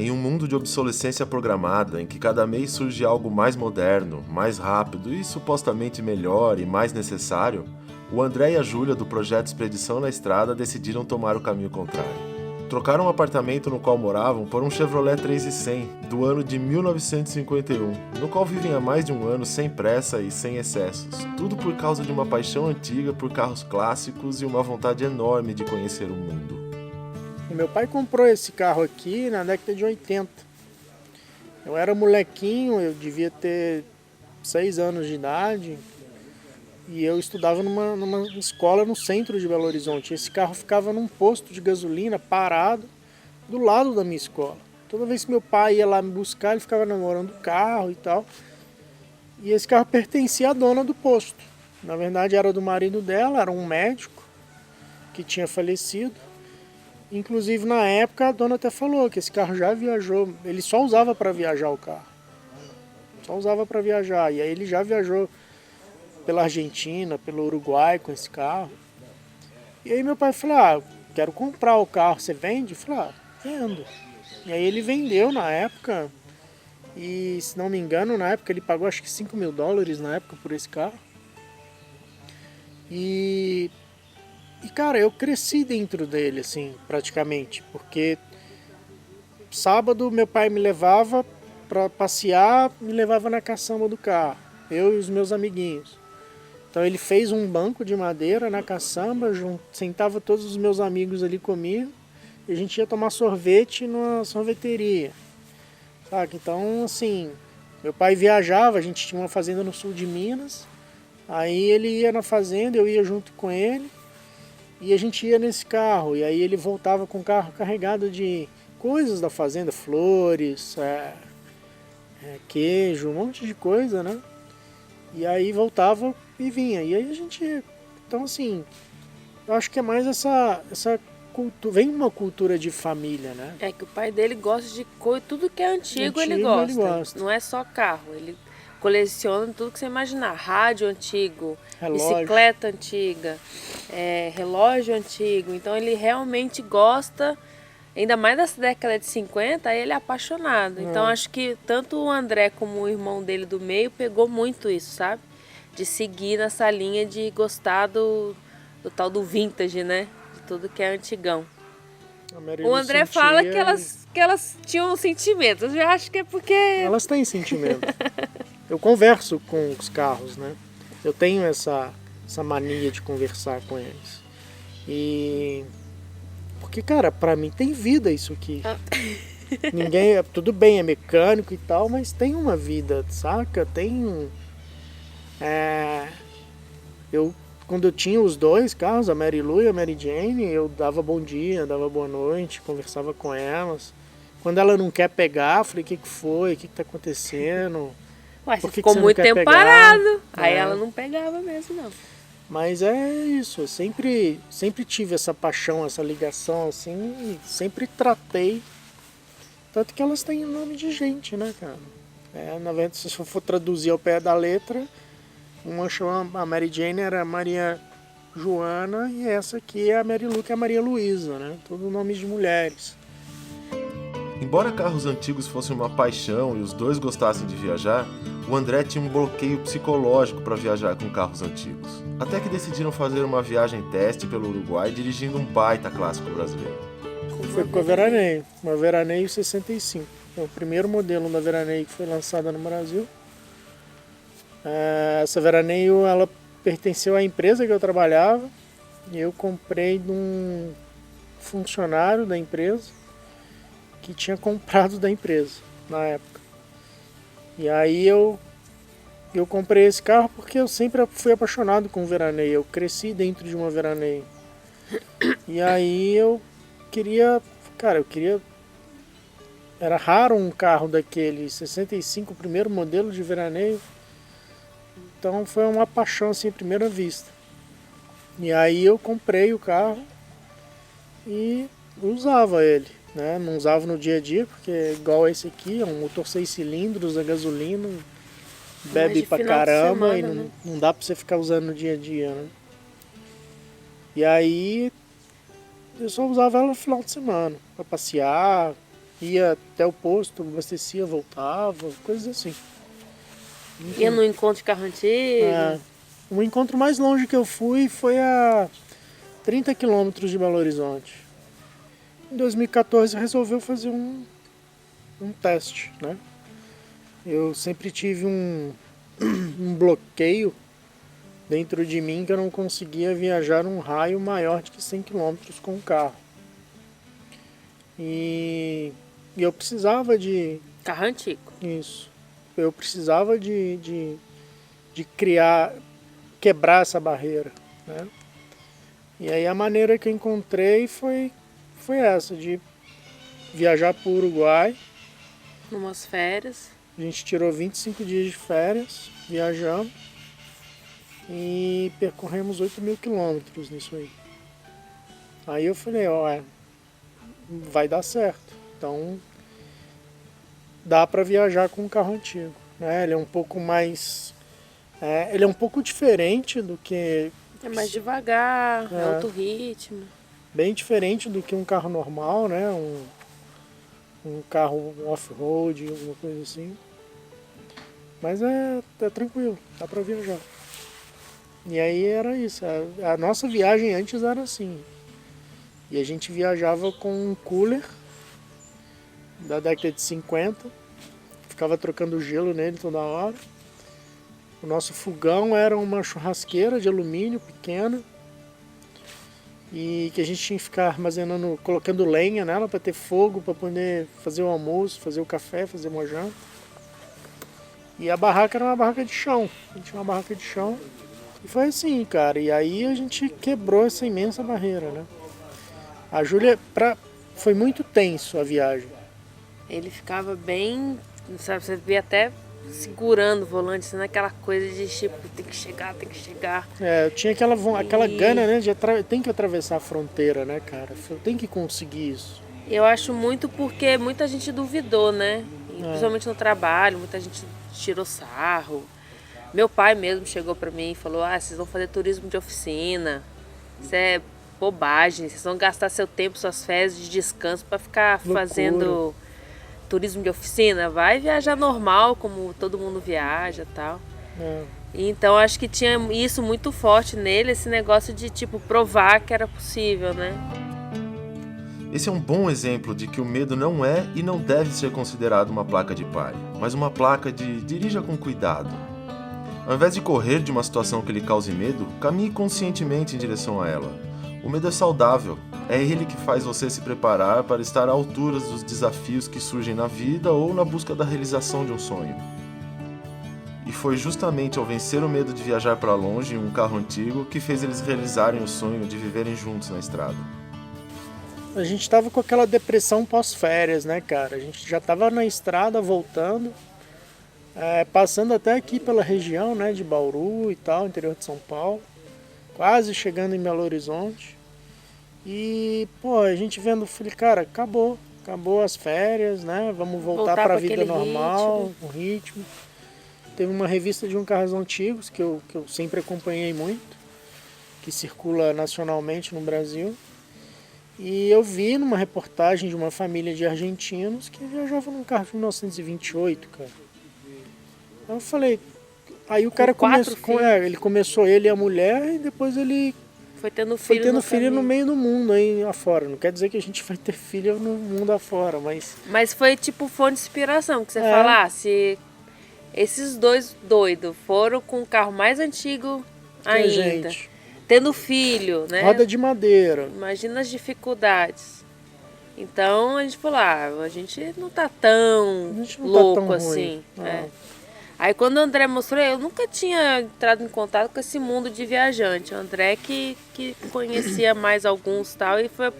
Em um mundo de obsolescência programada, em que cada mês surge algo mais moderno, mais rápido e supostamente melhor e mais necessário, o André e a Júlia do projeto Expedição na Estrada decidiram tomar o caminho contrário. Trocaram o apartamento no qual moravam por um Chevrolet 300 do ano de 1951, no qual vivem há mais de um ano sem pressa e sem excessos, tudo por causa de uma paixão antiga por carros clássicos e uma vontade enorme de conhecer o mundo. O meu pai comprou esse carro aqui na década de 80. Eu era molequinho, eu devia ter 6 anos de idade e eu estudava numa escola no centro de Belo Horizonte. Esse carro ficava num posto de gasolina parado do lado da minha escola. Toda vez que meu pai ia lá me buscar, ele ficava namorando o carro e tal. E esse carro pertencia à dona do posto. Na verdade era do marido dela, era um médico que tinha falecido. Inclusive, na época, a dona até falou que esse carro já viajou. Ele só usava para viajar o carro. Só usava para viajar. E aí ele já viajou pela Argentina, pelo Uruguai com esse carro. E aí meu pai falou, quero comprar o carro, você vende? Eu falei, vendo. E aí ele vendeu na época. E, se não me engano, na época ele pagou acho que $5.000 na época por esse carro. E, cara, eu cresci dentro dele, assim, praticamente, porque sábado meu pai me levava para passear, me levava na caçamba do carro, eu e os meus amiguinhos. Então ele fez um banco de madeira na caçamba, sentava todos os meus amigos ali comigo, e a gente ia tomar sorvete numa sorveteria, sabe? Então, assim, meu pai viajava, a gente tinha uma fazenda no sul de Minas, aí ele ia na fazenda, eu ia junto com ele, e a gente ia nesse carro, e aí ele voltava com o carro carregado de coisas da fazenda, flores, queijo, um monte de coisa, né? E aí voltava e vinha. E aí a gente... Então, assim, eu acho que é mais essa cultura... Vem uma cultura de família, né? É que o pai dele gosta de tudo que é antigo ele gosta. Não é só carro, ele coleciona tudo que você imaginar. Rádio antigo, Relógio. Bicicleta antiga, relógio antigo. Então ele realmente gosta, ainda mais dessa década de 50, aí ele é apaixonado. Então acho que tanto o André como o irmão dele do meio pegou muito isso, sabe? De seguir nessa linha de gostar do tal do vintage, né? De tudo que é antigão. O André fala que elas tinham sentimentos. Eu já acho que é porque... Elas têm sentimento. Eu converso com os carros, né? Eu tenho essa mania de conversar com eles. E... Porque, cara, pra mim tem vida isso aqui. Ninguém... Tudo bem, é mecânico e tal, mas tem uma vida, saca? Tem... Quando eu tinha os dois carros, a Mary Lou e a Mary Jane, eu dava bom dia, dava boa noite, conversava com elas. Quando ela não quer pegar, eu falei, o que foi? O que tá acontecendo? Ué, você ficou muito tempo parado. Aí ela não pegava mesmo, não. Mas é isso, eu sempre tive essa paixão, essa ligação, assim, e sempre tratei. Tanto que elas têm nome de gente, né, cara? Na verdade, se eu for traduzir ao pé da letra, uma chama, a Mary Jane era Maria Joana, e essa aqui é a Mary Lou, que é a Maria Luísa, né? Todos nomes de mulheres. Embora carros antigos fossem uma paixão e os dois gostassem de viajar, o André tinha um bloqueio psicológico para viajar com carros antigos. Até que decidiram fazer uma viagem teste pelo Uruguai dirigindo um baita clássico brasileiro. Foi com a Veraneio, uma Veraneio 65. É o primeiro modelo da Veraneio que foi lançada no Brasil. Essa Veraneio, ela pertenceu à empresa que eu trabalhava, e eu comprei de um funcionário da empresa que tinha comprado da empresa na época. E aí eu comprei esse carro porque eu sempre fui apaixonado com Veraneio, eu cresci dentro de uma Veraneio. E aí eu queria, era raro um carro daquele 65, o primeiro modelo de Veraneio. Então foi uma paixão assim à primeira vista. E aí eu comprei o carro e usava ele, né? Não usava no dia a dia, porque é igual esse aqui, é um motor 6 cilindros, a gasolina, bebe pra caramba, semana, e não dá pra você ficar usando no dia a dia, né? E aí eu só usava ela no final de semana, pra passear. Ia até o posto, abastecia, voltava, coisas assim. Ia no encontro de carro antigo. O encontro mais longe que eu fui foi a 30 quilômetros de Belo Horizonte. Em 2014 resolveu fazer um teste, né? Eu sempre tive um bloqueio dentro de mim que eu não conseguia viajar um raio maior de que 100 quilômetros com o carro. E eu precisava de... Carro antigo. Isso. Eu precisava de quebrar essa barreira, né? E aí a maneira que eu encontrei foi essa, de viajar para o Uruguai. Umas férias. A gente tirou 25 dias de férias, viajamos e percorremos 8.000 quilômetros nisso aí. Aí eu falei, vai dar certo. Então dá para viajar com um carro antigo, né? Ele é um pouco mais... ele é um pouco diferente do que... É mais devagar, é outro ritmo. Bem diferente do que um carro normal, né? Um carro off-road, alguma coisa assim. Mas é tranquilo, dá para viajar. E aí era isso. A nossa viagem antes era assim. E a gente viajava com um cooler da década de 50. Ficava trocando gelo nele toda hora. O nosso fogão era uma churrasqueira de alumínio pequena. E que a gente tinha que ficar armazenando, colocando lenha nela para ter fogo, para poder fazer o almoço, fazer o café, fazer uma janta. E a barraca era uma barraca de chão. A gente tinha uma barraca de chão. E foi assim, cara. E aí a gente quebrou essa imensa barreira, né? A Júlia, foi muito tenso a viagem. Ele ficava bem, sabe, você via até segurando o volante, sendo aquela coisa de tipo, tem que chegar. Eu tinha aquela gana, né, tem que atravessar a fronteira, né, cara? Eu tenho que conseguir isso. Eu acho muito porque muita gente duvidou, né? E principalmente no trabalho, muita gente tirou sarro. Meu pai mesmo chegou pra mim e falou, vocês vão fazer turismo de oficina, isso é bobagem, vocês vão gastar seu tempo, suas férias de descanso pra ficar fazendo turismo de oficina, vai viajar normal, como todo mundo viaja e tal. Então acho que tinha isso muito forte nele, esse negócio de tipo provar que era possível, né? Esse é um bom exemplo de que o medo não é e não deve ser considerado uma placa de pare, mas uma placa de dirija com cuidado. Ao invés de correr de uma situação que lhe cause medo, caminhe conscientemente em direção a ela. O medo é saudável, é ele que faz você se preparar para estar à altura dos desafios que surgem na vida ou na busca da realização de um sonho. E foi justamente ao vencer o medo de viajar para longe em um carro antigo que fez eles realizarem o sonho de viverem juntos na estrada. A gente tava com aquela depressão pós-férias, né, cara? A gente já tava na estrada voltando, passando até aqui pela região, né, de Bauru e tal, interior de São Paulo, quase chegando em Belo Horizonte. E, a gente vendo, falei, cara, acabou as férias, né? Vamos voltar para a vida normal, o ritmo. Teve uma revista de um carros antigos que eu sempre acompanhei muito, que circula nacionalmente no Brasil. E eu vi numa reportagem de uma família de argentinos que viajava num carro de 1928, cara. Eu falei, aí o cara começou, ele e a mulher, e depois ele foi tendo filho no meio do mundo aí afora. Não quer dizer que a gente vai ter filho no mundo afora, mas... Mas foi tipo fonte de inspiração, que você fala, se esses dois doidos foram com o carro mais antigo ainda, tendo filho, né? Roda de madeira. Imagina as dificuldades. Então a gente falou, a gente não tá tão louco assim. Aí quando o André mostrou, eu nunca tinha entrado em contato com esse mundo de viajante. O André que conhecia mais alguns e tal, e foi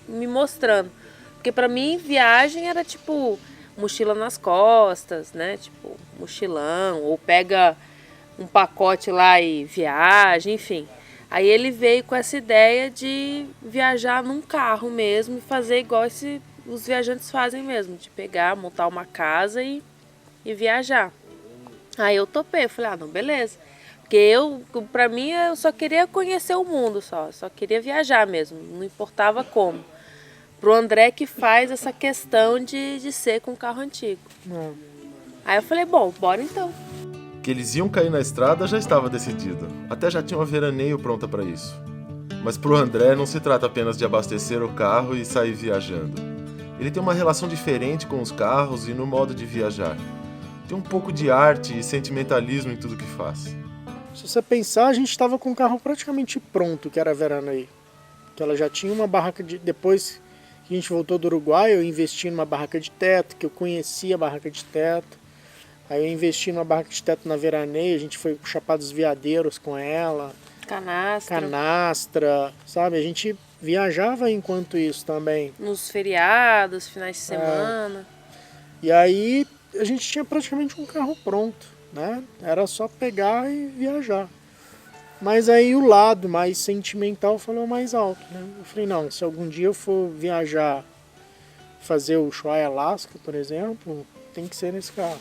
me mostrando. Porque pra mim, viagem era tipo mochila nas costas, né? Tipo, mochilão, ou pega um pacote lá e viaja, enfim. Aí ele veio com essa ideia de viajar num carro mesmo e fazer igual os viajantes fazem mesmo, de pegar, montar uma casa e viajar. Aí eu topei, eu falei, não, beleza. Porque pra mim, eu só queria conhecer o mundo só queria viajar mesmo, não importava como. Pro André que faz essa questão de ser com carro antigo. Aí eu falei, bom, bora então. Que eles iam cair na estrada já estava decidido. Até já tinha uma veraneio pronta para isso. Mas pro André não se trata apenas de abastecer o carro e sair viajando. Ele tem uma relação diferente com os carros e no modo de viajar. Tem um pouco de arte e sentimentalismo em tudo que faz. Se você pensar, a gente estava com o carro praticamente pronto, que era a veraneio. Que ela já tinha uma barraca de... Depois que a gente voltou do Uruguai, eu investi numa barraca de teto, que eu conhecia a barraca de teto. Aí eu investi numa barraca de teto na veraneio, a gente foi pro Chapada dos Veadeiros com ela. Canastra, sabe? A gente viajava enquanto isso também. Nos feriados, finais de semana. E aí a gente tinha praticamente um carro pronto, né? Era só pegar e viajar. Mas aí o lado mais sentimental falou mais alto, né? Eu falei, não, se algum dia eu for viajar, fazer o Ushuaia Alaska, por exemplo, tem que ser nesse carro.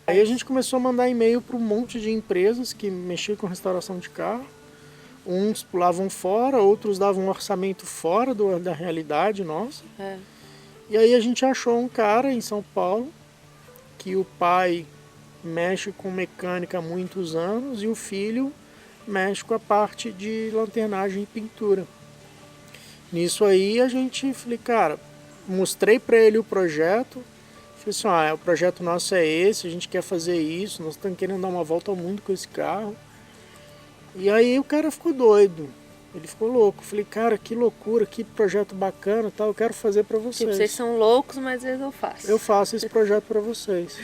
Aí a gente começou a mandar e-mail para um monte de empresas que mexiam com restauração de carro. Uns pulavam fora, outros davam um orçamento fora da realidade nossa. E aí a gente achou um cara em São Paulo, que o pai mexe com mecânica há muitos anos e o filho mexe com a parte de lanternagem e pintura. Nisso aí a gente, falei, cara, mostrei para ele o projeto. Falei assim, o projeto nosso é esse, a gente quer fazer isso, nós estamos querendo dar uma volta ao mundo com esse carro. E aí o cara ficou doido, ele ficou louco. Falei, cara, que loucura, que projeto bacana, tal, eu quero fazer para vocês. Tipo, vocês são loucos, mas eu faço. Eu faço esse projeto para vocês.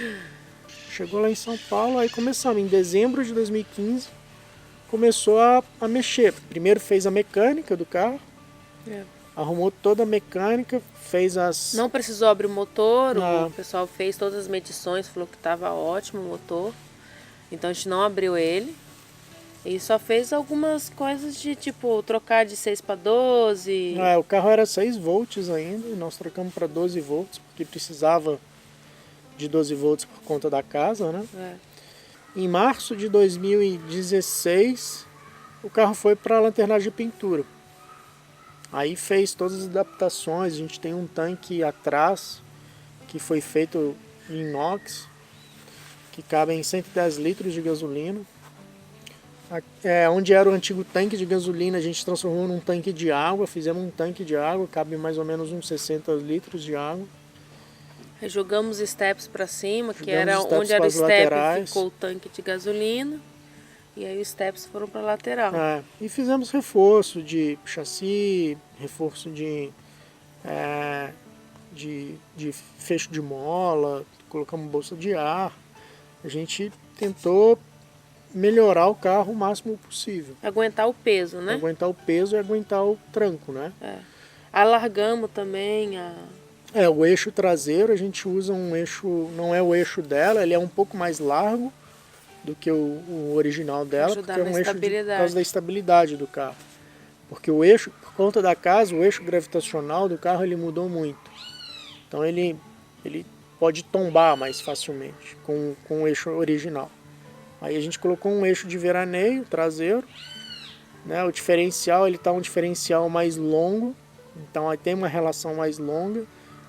Chegou lá em São Paulo, aí começamos, em dezembro de 2015, começou a mexer. Primeiro fez a mecânica do carro, arrumou toda a mecânica, fez as... Não precisou abrir o motor, o pessoal fez todas as medições, falou que estava ótimo o motor. Então a gente não abriu ele. E só fez algumas coisas de tipo trocar de 6 para 12. O carro era 6 volts ainda, e nós trocamos para 12 volts, porque precisava de 12 volts por conta da casa, né? Em março de 2016, o carro foi para a lanternagem de pintura. Aí fez todas as adaptações, a gente tem um tanque atrás que foi feito em inox, que cabe em 110 litros de gasolina. Onde era o antigo tanque de gasolina, a gente transformou num tanque de água, fizemos um tanque de água, cabe mais ou menos uns 60 litros de água. Aí jogamos steps para cima, que era onde era o step, ficou o tanque de gasolina. E aí os steps foram para a lateral. E fizemos reforço de chassi, reforço de fecho de mola, colocamos bolsa de ar. A gente tentou melhorar o carro o máximo possível. Aguentar o peso, né? Aguentar o peso e aguentar o tranco, né? Alargamos também o eixo traseiro, a gente usa um eixo, não é o eixo dela, ele é um pouco mais largo do que o original dela, porque é um eixo por causa da estabilidade do carro. Porque o eixo, por conta da casa, o eixo gravitacional do carro ele mudou muito. Então ele pode tombar mais facilmente com o eixo original. Aí a gente colocou um eixo de veraneio traseiro, né? O diferencial, ele está um diferencial mais longo, então aí tem uma relação mais longa.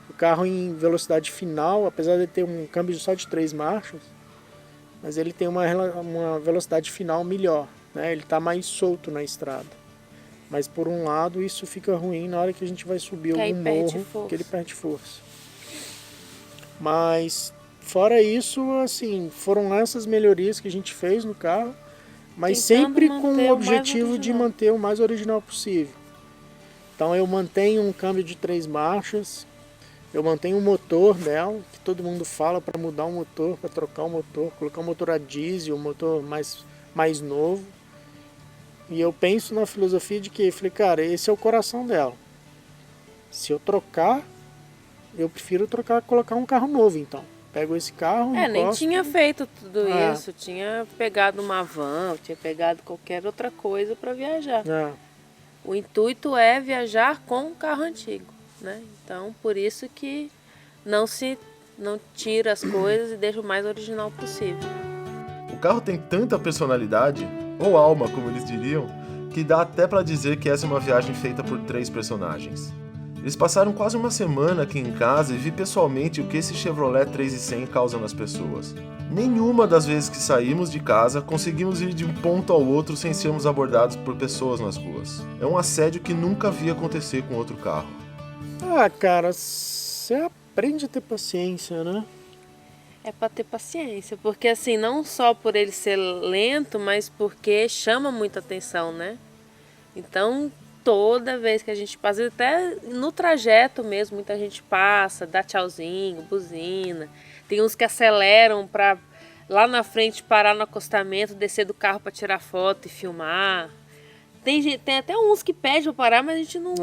O carro em velocidade final, apesar de ter um câmbio só de 3 marchas, mas ele tem uma velocidade final melhor, né? Ele está mais solto na estrada. Mas por um lado isso fica ruim na hora que a gente vai subir algum morro, que ele perde força. Mas fora isso, assim, foram essas melhorias que a gente fez no carro, mas sempre com o objetivo de manter o mais original possível. Então eu mantenho um câmbio de 3 marchas, eu mantenho o motor dela, que todo mundo fala para mudar o motor, para trocar o motor, colocar um motor a diesel, um motor mais novo. E eu penso na filosofia de que, falei, cara, esse é o coração dela. Se eu trocar, eu prefiro colocar um carro novo, então. Pego esse carro, nem tinha feito tudo isso, tinha pegado uma van, tinha pegado qualquer outra coisa para viajar. O intuito é viajar com um carro antigo, né? Então, por isso que não tira as coisas e deixa o mais original possível. O carro tem tanta personalidade, ou alma, como eles diriam, que dá até para dizer que essa é uma viagem feita por 3 personagens. Eles passaram quase uma semana aqui em casa e vi pessoalmente o que esse Chevrolet 3.100 causa nas pessoas. Nenhuma das vezes que saímos de casa conseguimos ir de um ponto ao outro sem sermos abordados por pessoas nas ruas. É um assédio que nunca vi acontecer com outro carro. Ah, cara, você aprende a ter paciência, né? É pra ter paciência, porque assim, não só por ele ser lento, mas porque chama muita atenção, né? Então, toda vez que a gente passa, até no trajeto mesmo, muita gente passa, dá tchauzinho, buzina. Tem uns que aceleram pra lá na frente parar no acostamento, descer do carro pra tirar foto e filmar. Tem até uns que pedem pra parar, mas a gente não...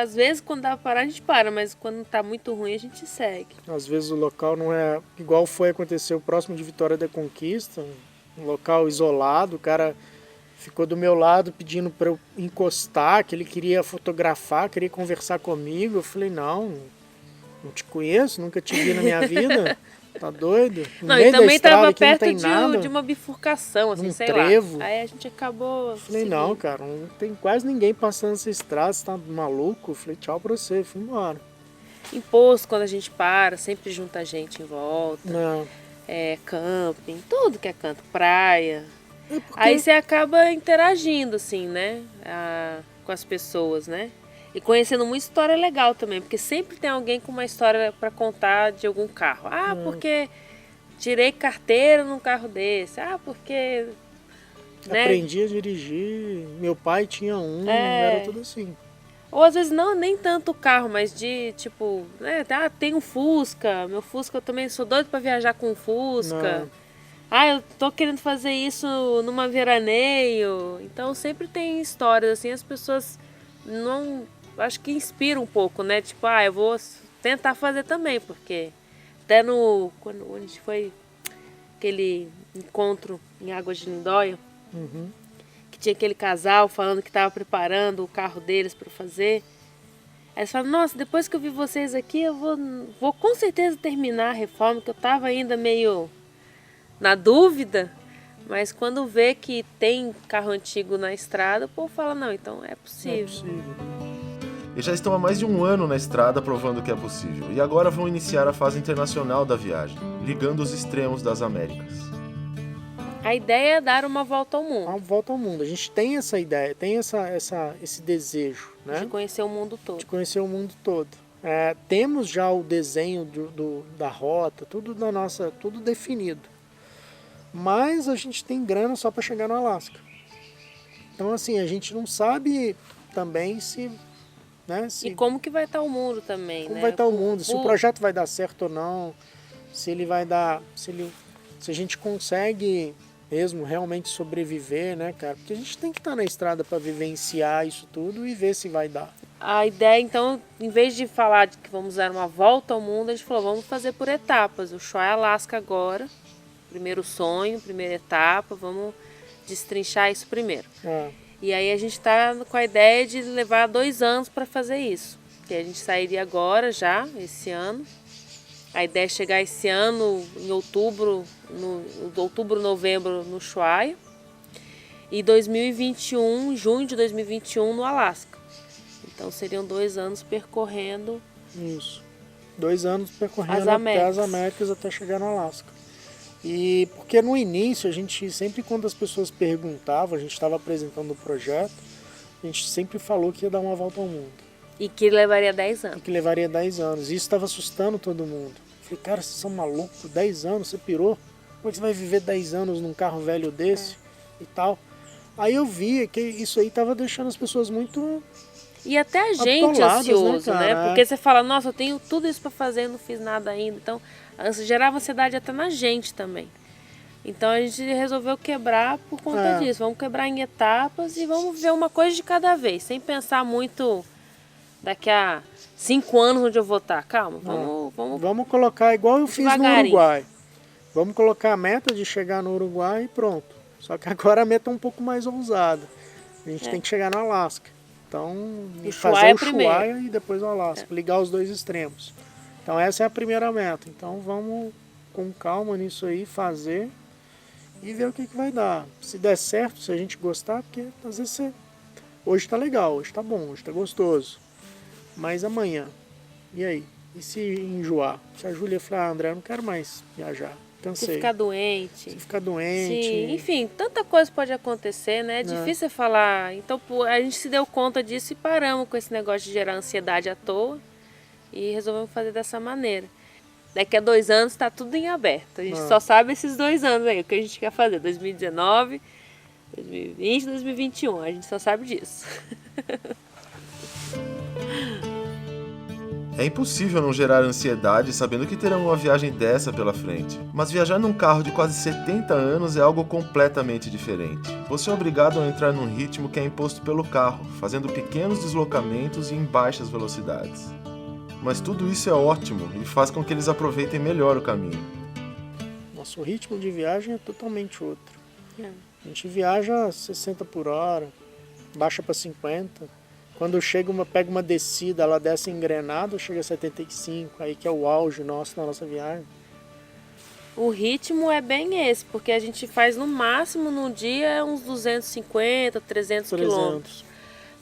às vezes, quando dá pra parar, a gente para, mas quando tá muito ruim, a gente segue. Às vezes o local não é igual foi acontecer o próximo de Vitória da Conquista, um local isolado, o cara ficou do meu lado pedindo para eu encostar, que ele queria fotografar, queria conversar comigo. Eu falei, não te conheço, nunca te vi na minha vida. Tá doido? Não, e também estava perto de uma bifurcação, assim, sei trevo. lá. Aí a gente acabou... Falei, não, cara, não tem quase ninguém passando essa estrada, você tá maluco? Falei, tchau pra você, fui embora. Em posto, quando a gente para, sempre junta gente em volta. Não. Camping, tudo que é canto, praia. Porque... Aí você acaba interagindo, assim, né? Com as pessoas, né? E conhecendo muita história legal também, porque sempre tem alguém com uma história para contar de algum carro. Ah, porque tirei carteira num carro desse. Ah, porque... né? Aprendi a dirigir, meu pai tinha um, era tudo assim. Ou às vezes não, nem tanto o carro, mas de tipo, né? Ah, tem um Fusca, meu Fusca, eu também sou doido para viajar com um Fusca. Não. Ah, eu tô querendo fazer isso numa veraneio. Então sempre tem histórias assim, as pessoas não... acho que inspira um pouco, né? Tipo, eu vou tentar fazer também, porque até onde foi aquele encontro em Águas de Lindóia, que tinha aquele casal falando que estava preparando o carro deles para fazer. Aí eles falaram, nossa, depois que eu vi vocês aqui, eu vou com certeza terminar a reforma, que eu estava ainda meio na dúvida, mas quando vê que tem carro antigo na estrada, o povo fala, não, então é possível. É possível. E já estão há mais de um ano na estrada provando que é possível. E agora vão iniciar a fase internacional da viagem, ligando os extremos das Américas. A ideia é dar uma volta ao mundo. Uma volta ao mundo. A gente tem essa ideia, tem esse desejo, né? De conhecer o mundo todo. De conhecer o mundo todo. Temos já o desenho da rota, tudo definido. Mas a gente tem grana só para chegar no Alasca. Então, assim, a gente não sabe também se... né, e como que vai estar o mundo também, como né? vai estar o mundo, se o projeto vai dar certo ou não, se ele vai dar... se a gente consegue mesmo realmente sobreviver, né, cara? Porque a gente tem que estar na estrada para vivenciar isso tudo e ver se vai dar. A ideia, então, em vez de falar de que vamos dar uma volta ao mundo, a gente falou, vamos fazer por etapas. O Ushuaia Alasca agora, primeiro sonho, primeira etapa, vamos destrinchar isso primeiro. E aí a gente está com a ideia de levar 2 anos para fazer isso. Que a gente sairia agora já, esse ano. A ideia é chegar esse ano em outubro, novembro no Ushuaia. E 2021, junho de 2021 no Alasca. Então seriam 2 anos percorrendo... Isso. 2 anos percorrendo as até as Américas até chegar no Alasca. E porque no início a gente sempre, quando as pessoas perguntavam, a gente estava apresentando o projeto, a gente sempre falou que ia dar uma volta ao mundo. E que levaria 10 anos. E que levaria 10 anos. E isso estava assustando todo mundo. Falei, cara, vocês são malucos? 10 anos? Você pirou? Como é que você vai viver 10 anos num carro velho desse e tal? Aí eu vi que isso aí estava deixando as pessoas muito... E até a gente ansioso, né? Cara? Porque você fala, nossa, eu tenho tudo isso para fazer e não fiz nada ainda. Então, gerava ansiedade até na gente também. Então, a gente resolveu quebrar por conta disso. Vamos quebrar em etapas e vamos ver uma coisa de cada vez. Sem pensar muito daqui a 5 anos onde eu vou estar. Calma, vamos colocar igual eu fiz no Uruguai. Vamos colocar a meta de chegar no Uruguai e pronto. Só que agora a meta é um pouco mais ousada. A gente tem que chegar no Alasca. Então, fazer o Ushuaia e depois o Alasca, ligar os 2 extremos. Então essa é a primeira meta. Então vamos com calma nisso aí, fazer e ver o que vai dar. Se der certo, se a gente gostar, porque às vezes hoje tá legal, hoje tá bom, hoje tá gostoso. mas amanhã, e aí? E se enjoar? Se a Júlia falar, André, eu não quero mais viajar, cansei. Se ficar doente. Se ficar doente. Sim, enfim, tanta coisa pode acontecer, né? É difícil falar. Então, a gente se deu conta disso e paramos com esse negócio de gerar ansiedade à toa e resolvemos fazer dessa maneira. Daqui a 2 anos tá tudo em aberto. A gente só sabe esses 2 anos aí, o que a gente quer fazer. 2019, 2020, 2021. A gente só sabe disso. É impossível não gerar ansiedade sabendo que terão uma viagem dessa pela frente. Mas viajar num carro de quase 70 anos é algo completamente diferente. Você é obrigado a entrar num ritmo que é imposto pelo carro, fazendo pequenos deslocamentos e em baixas velocidades. Mas tudo isso é ótimo e faz com que eles aproveitem melhor o caminho. Nosso ritmo de viagem é totalmente outro. A gente viaja a 60 por hora, baixa para 50. Quando pega uma descida, ela desce engrenada, chega a 75, aí que é o auge nosso na nossa viagem. O ritmo é bem esse, porque a gente faz no máximo no dia uns 250, 300 quilômetros.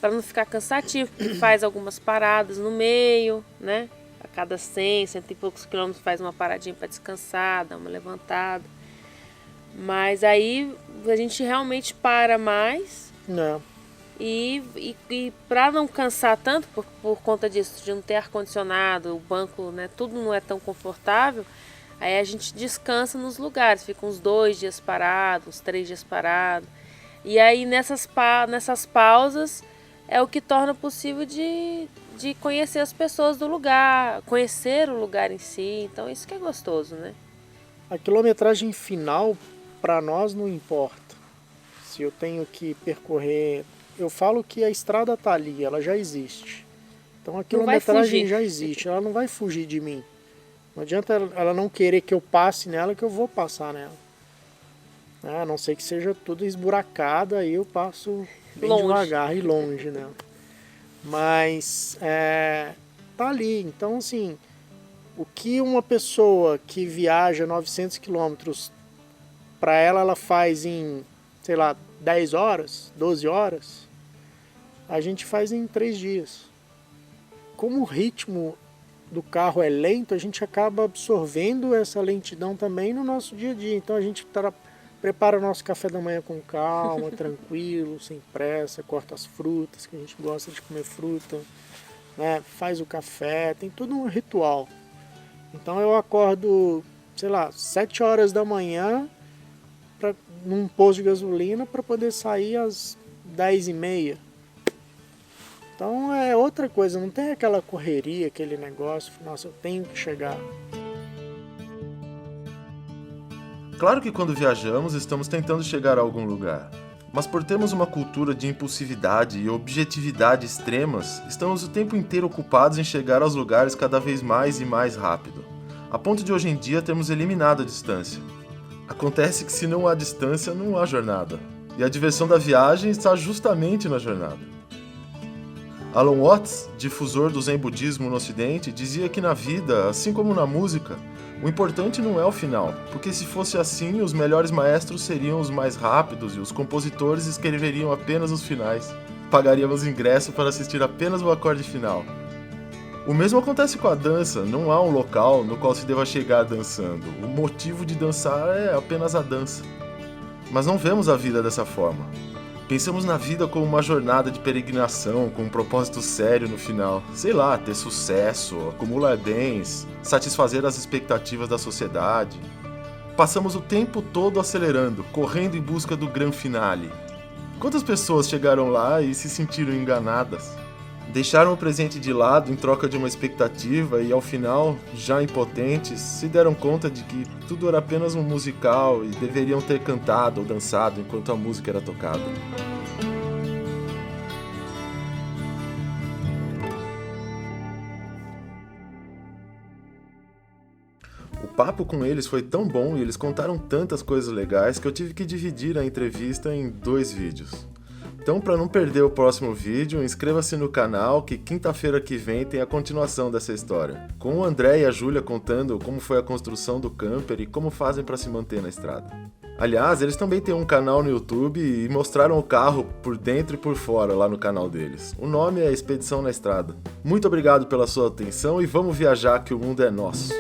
Para não ficar cansativo, faz algumas paradas no meio, né? A cada 100 e poucos quilômetros faz uma paradinha para descansar, dar uma levantada. Mas aí a gente realmente para mais. Não. E para não cansar tanto, por conta disso, de não ter ar-condicionado, o banco, né, tudo não é tão confortável, aí a gente descansa nos lugares, fica uns 2 dias parado, uns 3 dias parado. E aí nessas pausas é o que torna possível de conhecer as pessoas do lugar, conhecer o lugar em si, então isso que é gostoso, né? A quilometragem final, para nós, não importa. Se eu tenho que percorrer... Eu falo que a estrada está ali, ela já existe. Então a quilometragem já existe, ela não vai fugir de mim. Não adianta ela não querer que eu passe nela, que eu vou passar nela. A não ser que seja tudo esburacada, aí eu passo bem devagar e longe nela. Mas tá ali, então assim, o que uma pessoa que viaja 900 quilômetros, para ela faz em, sei lá, 10 horas, 12 horas, a gente faz em 3 dias. Como o ritmo do carro é lento, a gente acaba absorvendo essa lentidão também no nosso dia a dia. Então a gente prepara o nosso café da manhã com calma, tranquilo, sem pressa, corta as frutas, que a gente gosta de comer fruta, né? Faz o café, tem todo um ritual. Então eu acordo, sei lá, 7 horas da manhã num posto de gasolina para poder sair às 10h30. Então é outra coisa, não tem aquela correria, aquele negócio, nossa, eu tenho que chegar. Claro que quando viajamos estamos tentando chegar a algum lugar, mas por termos uma cultura de impulsividade e objetividade extremas, estamos o tempo inteiro ocupados em chegar aos lugares cada vez mais e mais rápido, a ponto de hoje em dia termos eliminado a distância. Acontece que se não há distância, não há jornada, e a diversão da viagem está justamente na jornada. Alan Watts, difusor do Zen budismo no Ocidente, dizia que na vida, assim como na música, o importante não é o final, porque se fosse assim, os melhores maestros seriam os mais rápidos e os compositores escreveriam apenas os finais. Pagaríamos ingresso para assistir apenas o acorde final. O mesmo acontece com a dança, não há um local no qual se deva chegar dançando. O motivo de dançar é apenas a dança. Mas não vemos a vida dessa forma. Pensamos na vida como uma jornada de peregrinação, com um propósito sério no final. Sei lá, ter sucesso, acumular bens, satisfazer as expectativas da sociedade. Passamos o tempo todo acelerando, correndo em busca do grande finale. Quantas pessoas chegaram lá e se sentiram enganadas? Deixaram o presente de lado em troca de uma expectativa e, ao final, já impotentes, se deram conta de que tudo era apenas um musical e deveriam ter cantado ou dançado enquanto a música era tocada. O papo com eles foi tão bom e eles contaram tantas coisas legais que eu tive que dividir a entrevista em 2 vídeos. Então, para não perder o próximo vídeo, inscreva-se no canal que quinta-feira que vem tem a continuação dessa história, com o André e a Júlia contando como foi a construção do camper e como fazem para se manter na estrada. Aliás, eles também têm um canal no YouTube e mostraram o carro por dentro e por fora lá no canal deles. O nome é Expedição na Estrada. Muito obrigado pela sua atenção e vamos viajar que o mundo é nosso.